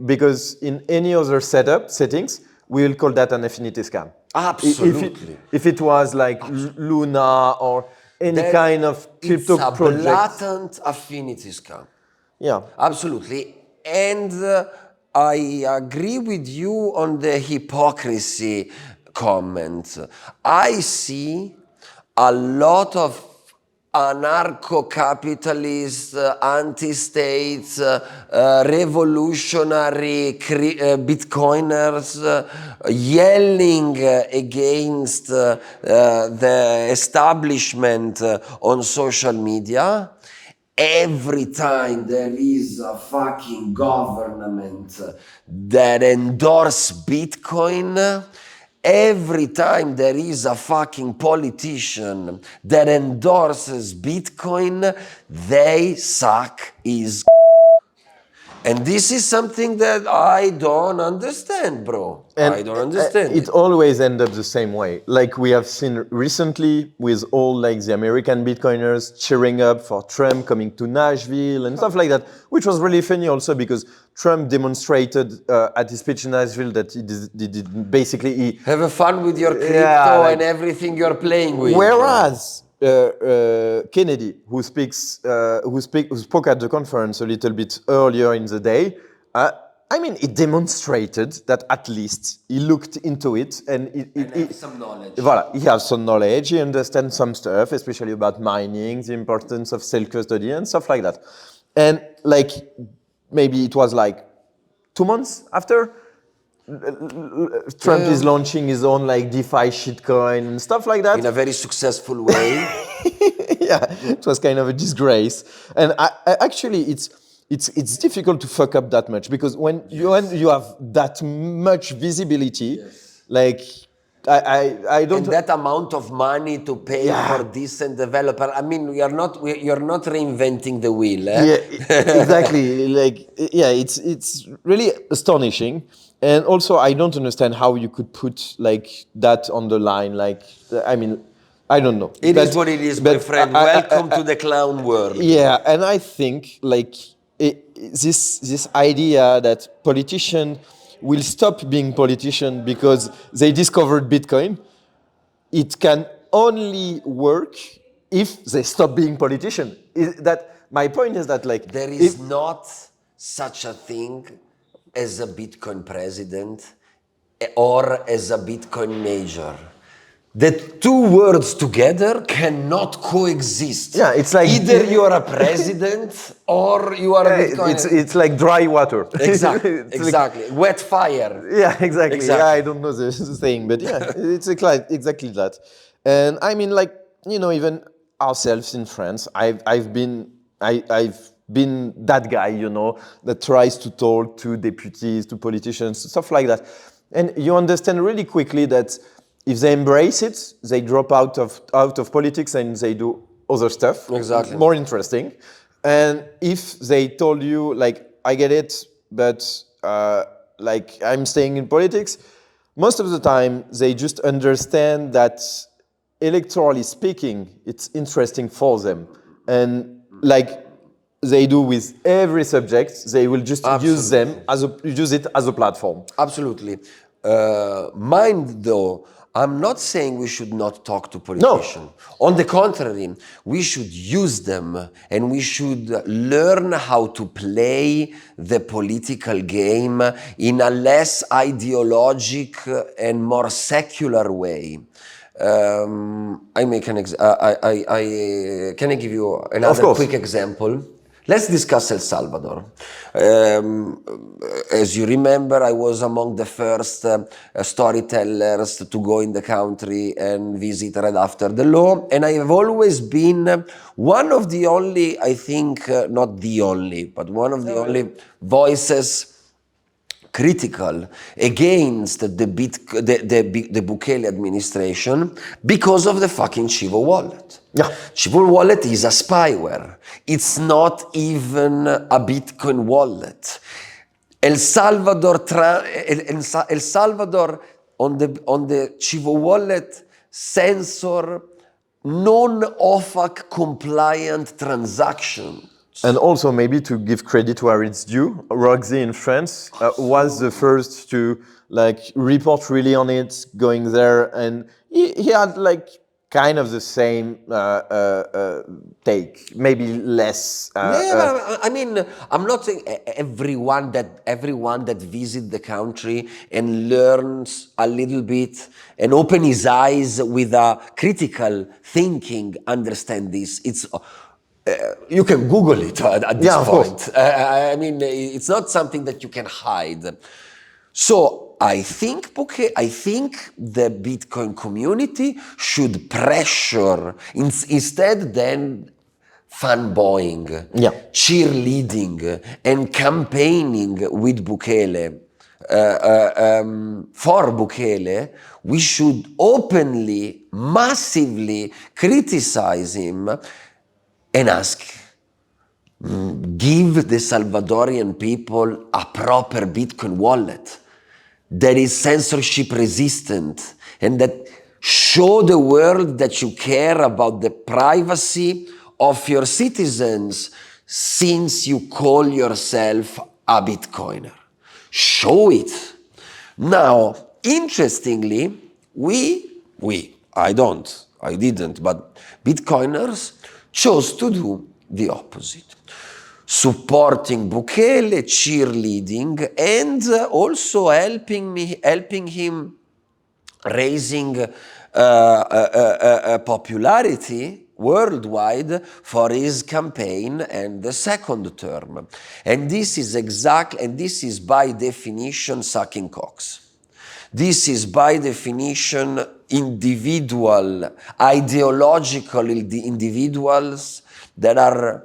because in any other settings, we will call that an affinity scam. Absolutely. If it was like Luna or any kind of crypto it's a project. blatant affinity scam. Yeah. Absolutely. And I agree with you on the hypocrisy comment. I see a lot of anarcho-capitalist, anti-state, revolutionary Bitcoiners yelling against the establishment on social media. Every time there is a fucking government that endorse Bitcoin, every time there is a fucking politician that endorses Bitcoin, they suck his. And this is something that I don't understand, bro. I don't understand it always ends up the same way. Like we have seen recently with all like the American Bitcoiners cheering up for Trump coming to Nashville and stuff like that, which was really funny also because Trump demonstrated at his speech in Nashville that he did basically have fun with your crypto and everything you're playing with. Whereas Kennedy, who spoke at the conference a little bit earlier in the day, I mean, it demonstrated that at least he looked into it and he has some knowledge. Voilà, he has some knowledge, he understands some stuff, especially about mining, the importance of self-custody and stuff like that. And like, maybe it was like 2 months after, Trump is launching his own like DeFi shitcoin and stuff like that. In a very successful way. Yeah, it was kind of a disgrace. And I actually, it's difficult to fuck up that much because when you have that much visibility, like I don't. And that amount of money to pay for decent developer. I mean, you're not reinventing the wheel. Eh? Yeah, exactly. Like, yeah, it's really astonishing. And also, I don't understand how you could put like that on the line. Like, I mean, I don't know. It is what it is, my friend. Welcome to the clown world. Yeah, and I think like this idea that politicians will stop being politicians because they discovered Bitcoin, it can only work if they stop being politicians. That my point is that like there is not such a thing as a Bitcoin president or as a Bitcoin major. The two words together cannot coexist. Yeah, it's like either you are a president or you are a Bitcoin. It's like dry water. Exactly, exactly. Like wet fire. Yeah, exactly. Yeah, I don't know the saying, but yeah, it's exactly that. And I mean, like, you know, even ourselves in France, I've been that guy, you know, that tries to talk to deputies, to politicians, stuff like that. And you understand really quickly that if they embrace it, they drop out of politics and they do other stuff. Exactly. More interesting. And if they told you, like, I get it, but like I'm staying in politics, most of the time they just understand that electorally speaking, it's interesting for them. And like they do with every subject, they will just use it as a platform. Absolutely. Mind though, I'm not saying we should not talk to politicians. No. On the contrary, we should use them and we should learn how to play the political game in a less ideological and more secular way. Can I give you another quick example? Let's discuss El Salvador. As you remember, I was among the first storytellers to go in the country and visit right after the law. And I have always been one of the only, I think, not the only, but one of the only voices critical against the Bukele administration because of the fucking Chivo wallet. Yeah. Chivo wallet is a spyware. It's not even a Bitcoin wallet. El Salvador on the Chivo wallet censor non-OFAC compliant transaction. And also, maybe to give credit where it's due, Roxy in France was the first to report really on it, going there, and he had kind of the same take, maybe less. I mean, I'm not saying everyone that visits the country and learns a little bit and open his eyes with a critical thinking understand this. It's you can Google it at this point. I mean, it's not something that you can hide. So I think the Bitcoin community should pressure instead than fanboying, cheerleading, and campaigning with Bukele. For Bukele, we should openly, massively criticize him and ask, give the Salvadorian people a proper Bitcoin wallet that is censorship resistant and that show the world that you care about the privacy of your citizens since you call yourself a Bitcoiner. Show it. Now, interestingly, I didn't, but Bitcoiners chose to do the opposite. Supporting Bukele, cheerleading, and also helping him raising popularity worldwide for his campaign and the second term. And this is by definition sucking cocks. This is by definition individual, ideological individuals that are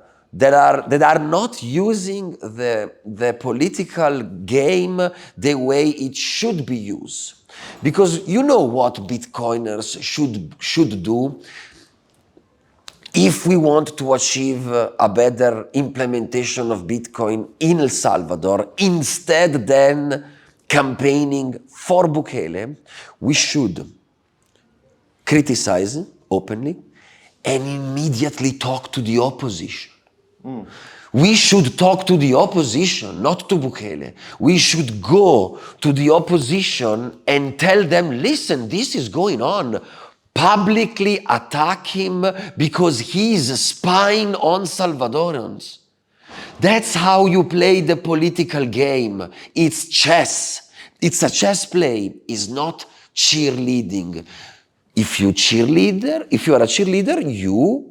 not using the political game the way it should be used. Because you know what Bitcoiners should do if we want to achieve a better implementation of Bitcoin in El Salvador, instead than campaigning for Bukele, we should criticize openly and immediately talk to the opposition. We should talk to the opposition, not to Bukele. We should go to the opposition and tell them, listen, this is going on. Publicly attack him because he is spying on Salvadorans. That's how you play the political game. It's chess. It's a chess play. It's not cheerleading. If you are a cheerleader, you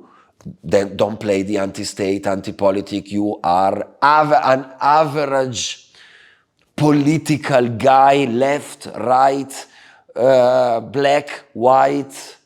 then don't play the anti-state, anti-politic. You are an average political guy, left, right, black, white.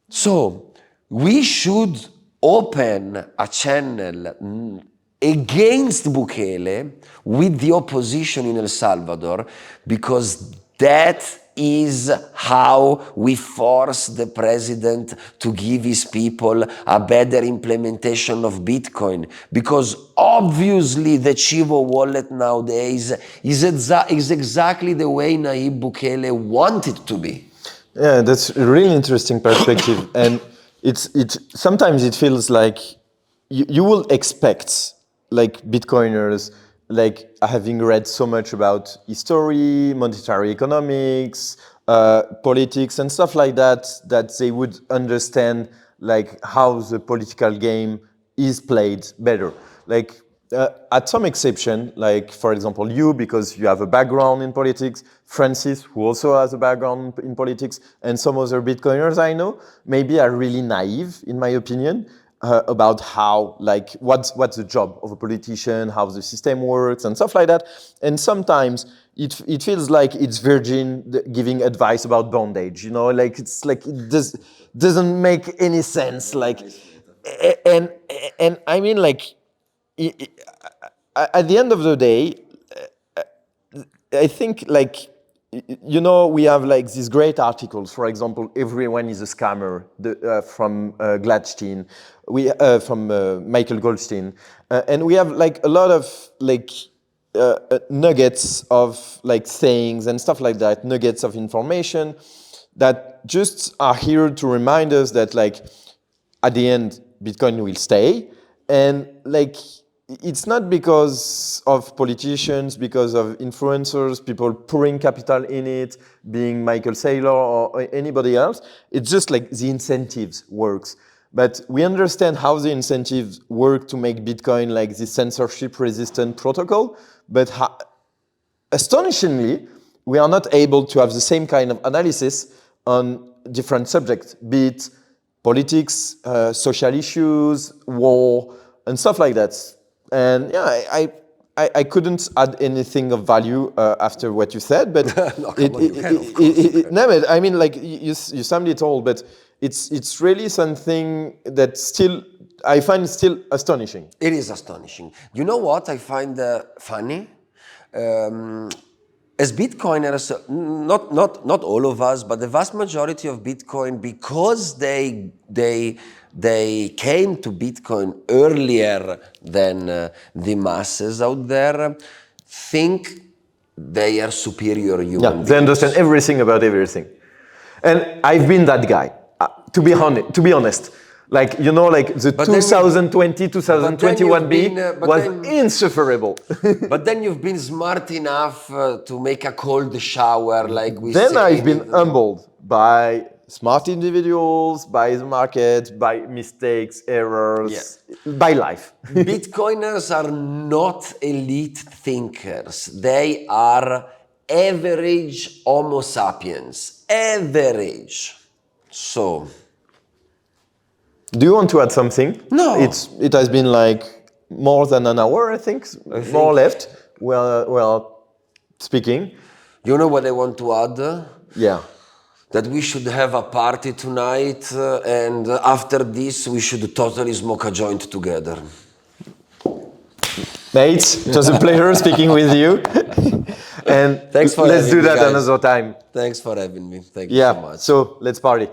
So we should open a channel against Bukele with the opposition in El Salvador, because that is how we force the president to give his people a better implementation of Bitcoin. Because obviously the Chivo wallet nowadays is exactly the way Nayib Bukele wanted to be. Yeah, that's a really interesting perspective. And sometimes it feels like you will expect Bitcoiners, having read so much about history, monetary economics, politics and stuff like that they would understand how the political game is played better. At some exception, for example you, because you have a background in politics, Francis, who also has a background in politics, and some other Bitcoiners I know, maybe are really naive, in my opinion. about how, like, what's the job of a politician, how the system works, and stuff like that. And sometimes it feels like it's Virgin giving advice about bondage. You know, like it's like it doesn't make any sense. Like, and I mean, like, at the end of the day, I think, like, you know, we have like these great articles. For example, everyone is a scammer from Gladstein, from Michael Goldstein, and we have like a lot of like nuggets of like sayings and stuff like that, nuggets of information that just are here to remind us that, like, at the end, Bitcoin will stay, and like, it's not because of politicians, because of influencers, people pouring capital in it, being Michael Saylor or anybody else. It's just like the incentives works. But we understand how the incentives work to make Bitcoin like this censorship-resistant protocol. But astonishingly, we are not able to have the same kind of analysis on different subjects, be it politics, social issues, war, and stuff like that. And yeah, I couldn't add anything of value after what you said, but no, but I mean, like, you summed it all, but it's really something that still I find still astonishing. It is astonishing. You know what I find funny? As Bitcoiners, not all of us, but the vast majority of Bitcoin, because they came to Bitcoin earlier than the masses out there, think they are superior human beings. They understand everything about everything. And I've been that guy, to be honest. Like, you know, like the 2020, 2021 B was insufferable. But then you've been smart enough to make a cold shower, like we Then say. I've been humbled by smart individuals, by the market, by mistakes, errors, by life. Bitcoiners are not elite thinkers. They are average Homo sapiens. Average. So... Do you want to add something? No. It has been like more than an hour, I think. More left. Well, speaking. You know what I want to add? Yeah. That we should have a party tonight, and after this we should totally smoke a joint together. Mates, it was a pleasure speaking with you. And thanks for let's do that guys. another time. Thanks for having me. Thank you so much. So let's party.